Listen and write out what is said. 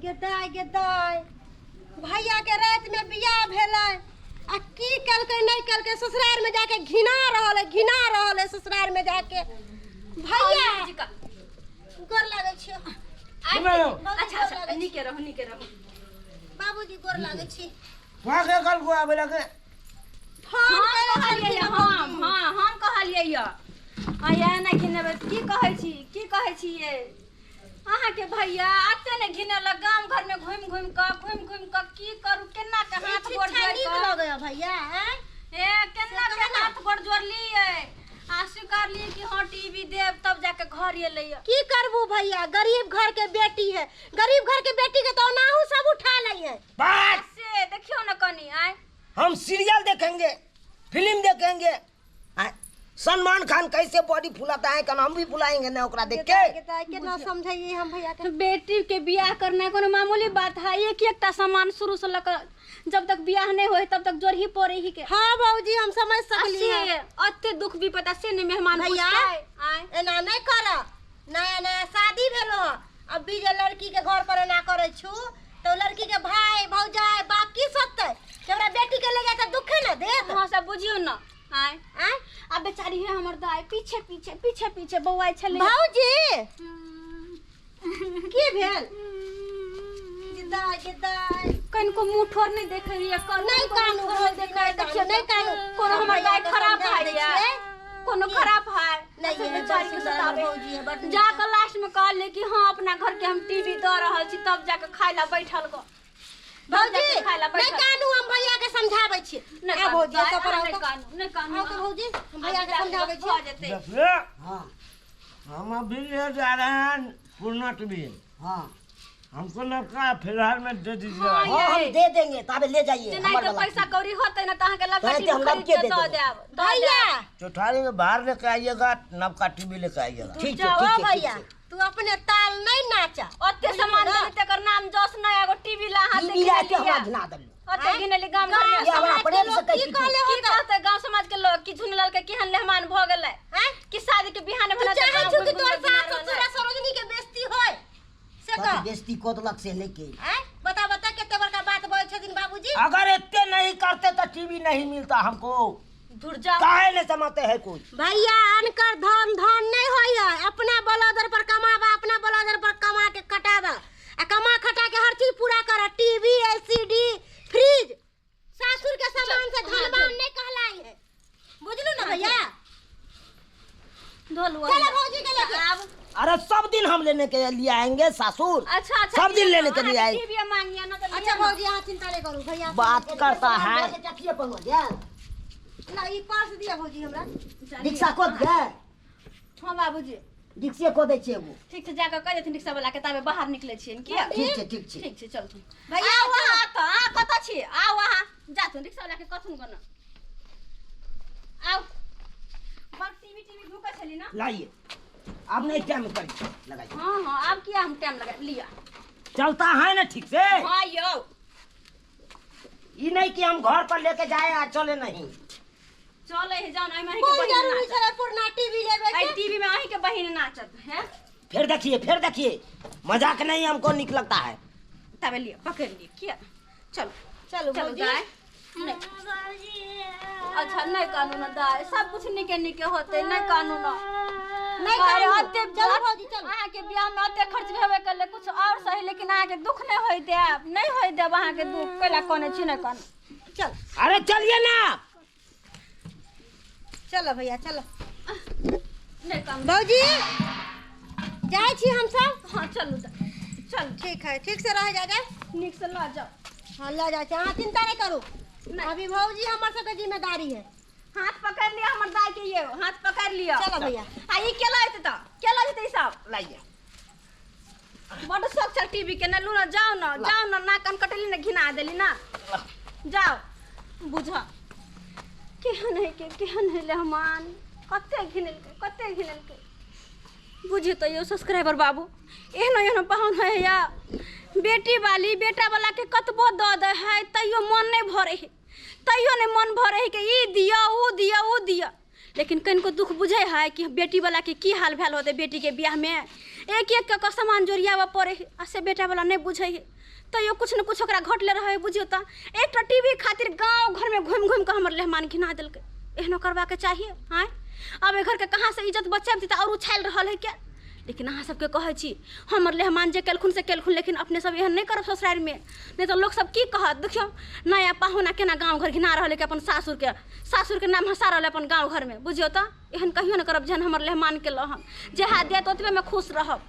गेदाय गेदाय भैया के रात में बियाह भेलै आ की कलकै नहीं कलकै ससुराल में जाके घिना रहल है ससुराल में जाके भैया गोर लागै छी अच्छा अच्छा नीके रहो बाबूजी गोर लागै छी वहां के कल को आबे लगे हम कहलियै य आया ना घिनेबे की कहै छी ये अहाँ के भैया आते ने घिनेला गांव घर में घूम क की करू केना के हाथ गोड़ जोड़ के लगे भैया ए केना के हाथ गोड़ जोड़ लिए आ स्वीकार लिए कि हां टीवी देव तब जाके घर एलै की करबू भैया गरीब घर के बेटी है गरीब घर के बेटी के तो नाहू सब उठा लई है बात से देखियो ना कनी आए हम सीरियल देखेंगे फिल्म देखेंगे सलमान खान कैसे बॉडी फुलाता है कल हम भी फुलाएंगे ना ओकरा देख के कितना समझाइए हम भैया के बेटी के बियाह करना कोनो मामूली बात है एक एकटा सामान शुरू से लेकर जब तक बियाह नहीं होए तब तक जोर ही पड़े ही के हां बाबूजी हम समझ सकली है अत्ते दुख भी पता से ने मेहमान भैया एना नहीं कर नया शादी भेलो अब भी जे लड़की के घर पर ना करे छु तो लड़की के भाई भौजाई बाप की सोचते हमरा बेटी के ले जाता दुख है ना दे हां सब बुझियो ना आय अब बेचारी है हमर दाई पीछे बौआई छले भौजी की भेल गेदाय कनको मुंह ठोर नहीं देखैया नहीं कानू देखाय देखियो नहीं कानू कोनो हमर दाई खराब है कोनो खराब है नहीं बेचारी के सतावे भौजी है बट जाके लास्ट में कहले कि हां अपना घर के हम टीवी द रहल छी तब जाके खाय ला बैठल गो भौजी नहीं कानू हम भैया के समझाबै छी आ भौजी तो पर नहीं कानू तो भौजी हम भैया के समझाबै छी देखिए हां हम अभी ले जा रहे हैं पूर्णा टीवी हां हमको लड़का फिलहाल में दे दीजिए हां हम दे देंगे तबे ले जाइए नहीं तो पैसा कौड़ी होते ना त के लड़का टीवी खरीद के दे देब भैया चौठारी में बाहर लेके आइएगा नवका टीवी लेके आइएगा ठीक है भैया तू अपने ताल नहीं नाचा ओते सामान देते कर नाम जोश न एगो टीवी ला हाथ टीवी ला के हमरा धिना दल्लो ओते गिनली गांव घर में समाज के लोग की कहले की कहते गांव समाज के लोग की झुनलाल के केहन मेहमान भ गेलै कि शादी के बिहान भेला त चाहे छु कि तोर सास ससुर सरोजनी के बेइज्जती होय से का बेइज्जती कोदलक से लेके बता केते बड़का बात बोले छथिन बाबूजी अगर इतने नहीं करते तो टीवी नहीं मिलता हमको दूर जाओ काहे न समझते है कोई भैया अनकर धन नहीं होय अपना बलदर पर कमावा अपना बलदर पर कमा के कटावा आ कमा खटा के हर चीज पूरा कर टीवी एलसीडी फ्रिज सासुर के सामान से धनवान नहीं कहलाई है बुझलू ना भैया ढोलुआ चलो भौजी के लेके आब अरे सब दिन हम लेने के लिए आएंगे ससुर अच्छा सब दिन लेने के लिए आएंगे टीवी मांगिया ना तो अच्छा भौजी यहां चिंता नहीं करू भैया बात करता है ना ई पर्स दिया भौजी हमरा रिक्शा को दे हां बाबूजी रिक्शे को दे छे वो ठीक से जाकर कह देथिन रिक्शा वाला के ताबे बाहर निकले छिए की ठीक छे चल तू भैया वहां त कत छी आ वहां जा तू रिक्शा वाला के कथुन गन आओ बस टीवी ढुका छली ना लाइए अब नहीं टाइम कर लगाइए हां अब किया हम टाइम लगा लिया चलता है ना ठीक से हां यो ये नहीं कि हम घर पर लेके जाए आ चले नहीं चले है जान आई में कौन जरूरी छले पूर्णा टीवी लेबे आई टीवी में आई के बहिन नाचत है फिर देखिए मजाक नहीं हमको निक लगता है तबे लिए पकड़ लिए क्या चलो भौजी जाए अच्छा नहीं कानून दाए सब कुछ निके होते नहीं कानून नहीं अरे कानून। ओते चलो भौजी, चलो। अहाँ के बियाह में ओते खर्च भेबे करले कुछ और सही लेकिन अहाँ के दुख नहीं होई देब नहीं होई देब अहाँ के दुख पहला कोने छी नहीं कान चल अरे चलिए ना चलो भैया चलो नहीं कान भौजी जाए छी हम सब हां चलो चल ठीक है ठीक से रह जाए निक से ला जाओ हाँ ले जाए हाँ चिंता नहीं करू नहीं। अभी भौजी हमारे सबके जिम्मेदारी है हाथ पकड़ लिया हमर दाई के ये हाथ पकड़ लिया चलो भैया आ ई केला हेतै सब लाइए बड़ शौक चल टीवी के न लू ना जाओ ना नाकन कटली ना घिना देली ना जाओ बुझा केहन है रहमान कते घिनल के बुझी तो यो सब्सक्राइबर बाबू एहनो पाहुन है या बेटी वाली बेटा वाला के कतबो द दे है तैयो मन नहीं भरे है कि ई दिया ऊ दिया लेकिन कनको दुख बुझे है कि बेटी वाला के की हाल भेल होते बेटी के ब्याह में एक एक के सामान जोड़ियावा पड़े है आ से बेटा वाला नहीं बुझे है तैयो कुछ न कुछ ओकरा घटले रहे बुझियो त एक टीवी खातिर गांव घर में घूम घूम के हमर लेहमान घिना देलके एहनो करबा के चाहिए हाँ अब घर के कहाँ से इज्जत बचाब दी और उछाल रहा है क्या लेकिन अहाँ सबके कहै छी हमर लेहमान जे केलखुन से केलखुन लेकिन अपने सब एहन नहीं करब ससुराल में नहीं तो लोग सब की कहत देखियो नया पाहुना केना गांव घर घिना रहल के अपन सासुर के नाम हंसा रहल अपन गांव घर में बुझियो त एहन कहियो न करब जहन हमर लेहमान के लहन जे हाथ देत ओतबे में खुश रहब।